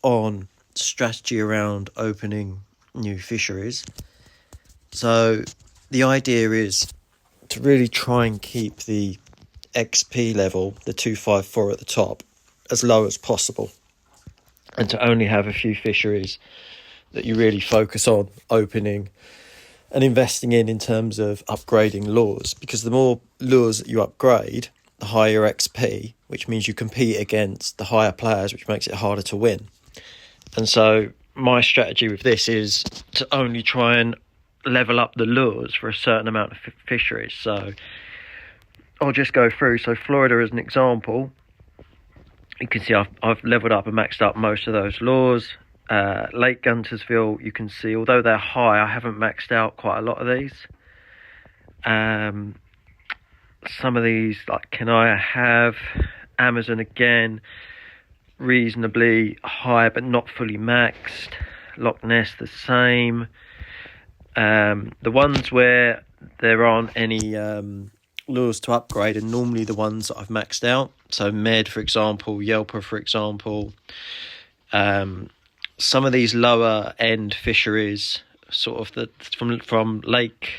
on strategy around opening new fisheries. So the idea is to really try and keep the XP level, the 254 at the top, as low as possible, and to only have a few fisheries that you really focus on opening and investing in terms of upgrading lures, because the more lures that you upgrade, the higher XP, which means you compete against the higher players, which makes it harder to win. And so my strategy with this is to only try and level up the lures for a certain amount of fisheries. So I'll just go through. So Florida as an example, you can see I've leveled up and maxed up most of those lures. Lake Guntersville, you can see, although they're high, I haven't maxed out quite a lot of these. Some of these, like Kenai, have. Amazon, again, reasonably high, but not fully maxed. Loch Ness, the same. The ones where there aren't any lures to upgrade are normally the ones that I've maxed out. So Med, for example, Yelper, for example. Some of these lower end fisheries, sort of from lake,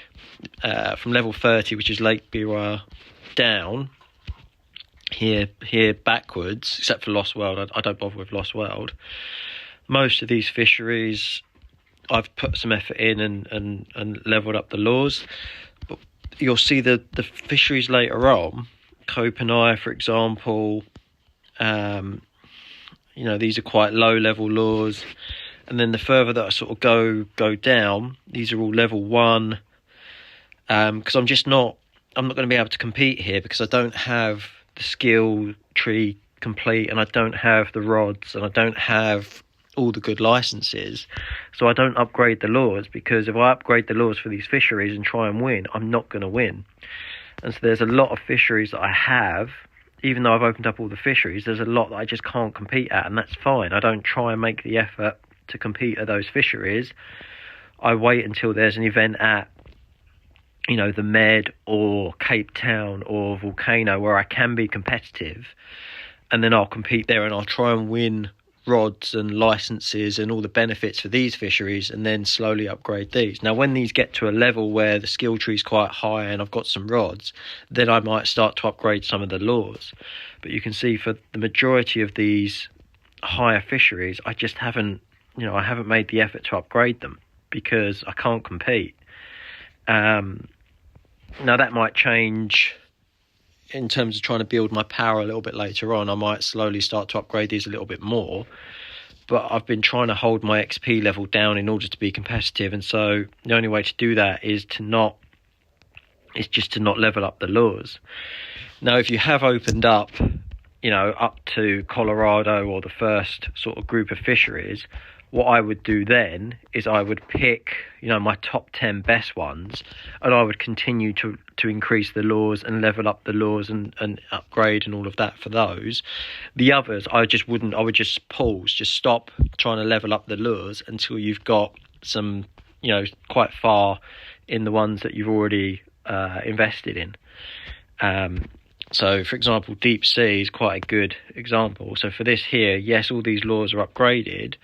from level 30, which is Lake Biwa, down here backwards, except for Lost World. I don't bother with Lost World. Most of these fisheries, I've put some effort in and leveled up the lures. But you'll see the fisheries later on, Kopanai, for example. These are quite low level lures, and then the further that I sort of go down, these are all level 1. Because I'm not going to be able to compete here because I don't have the skill tree complete, and I don't have the rods, and I don't have all the good licenses. So I don't upgrade the lures, because if I upgrade the lures for these fisheries and try and win, I'm not going to win. And so there's a lot of fisheries that I have, even though I've opened up all the fisheries, there's a lot that I just can't compete at, and that's fine. I don't try and make the effort to compete at those fisheries. I wait until there's an event at, the Med or Cape Town or Volcano where I can be competitive, and then I'll compete there and I'll try and win rods and licenses and all the benefits for these fisheries, and then slowly upgrade these. Now, when these get to a level where the skill tree is quite high and I've got some rods, then I might start to upgrade some of the lures. But you can see for the majority of these higher fisheries, I just haven't made the effort to upgrade them because I can't compete. Now that might change in terms of trying to build my power a little bit later on. I might slowly start to upgrade these a little bit more, but I've been trying to hold my XP level down in order to be competitive. And so the only way to do that is just to not level up the lures. Now, if you have opened up, up to Colorado or the first sort of group of fisheries, what I would do then is I would pick, my top 10 best ones, and I would continue to increase the lures and level up the lures and upgrade and all of that for those. The others, I would just pause, just stop trying to level up the lures until you've got some, quite far in the ones that you've already invested in. So, for example, Deep Sea is quite a good example. So for this here, yes, all these lures are upgraded,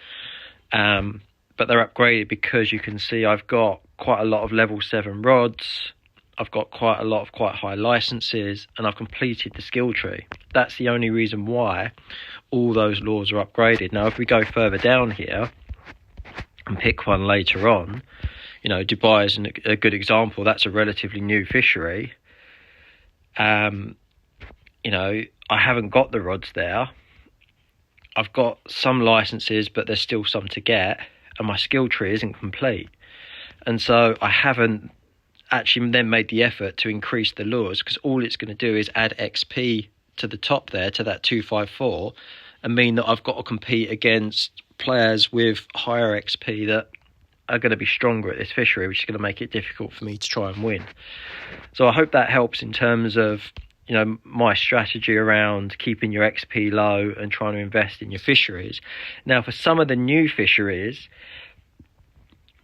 but they're upgraded because you can see I've got quite a lot of level 7 rods, I've got quite a lot of quite high licenses, and I've completed the skill tree. That's the only reason why all those lures are upgraded. Now, if we go further down here and pick one later on, Dubai is a good example. That's a relatively new fishery. I haven't got the rods there. I've got some licenses, but there's still some to get, and my skill tree isn't complete. And so I haven't actually then made the effort to increase the lures, because all it's going to do is add XP to the top there, to that 254, and mean that I've got to compete against players with higher XP that are going to be stronger at this fishery, which is going to make it difficult for me to try and win. So I hope that helps in terms of my strategy around keeping your XP low and trying to invest in your fisheries. Now, for some of the new fisheries,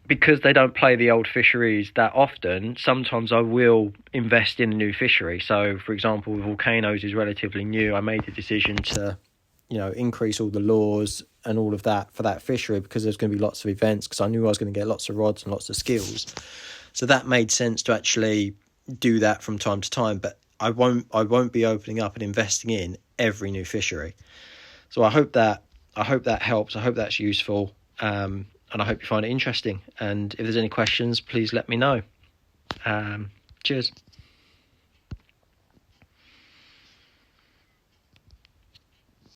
because they don't play the old fisheries that often, sometimes I will invest in a new fishery. So, for example, volcanoes is relatively new. I made the decision to increase all the laws and all of that for that fishery, because there's going to be lots of events, because I knew I was going to get lots of rods and lots of skills. So that made sense to actually do that from time to time, but I won't be opening up and investing in every new fishery. So I hope that helps. I hope that's useful, and I hope you find it interesting. And if there's any questions, please let me know. Cheers.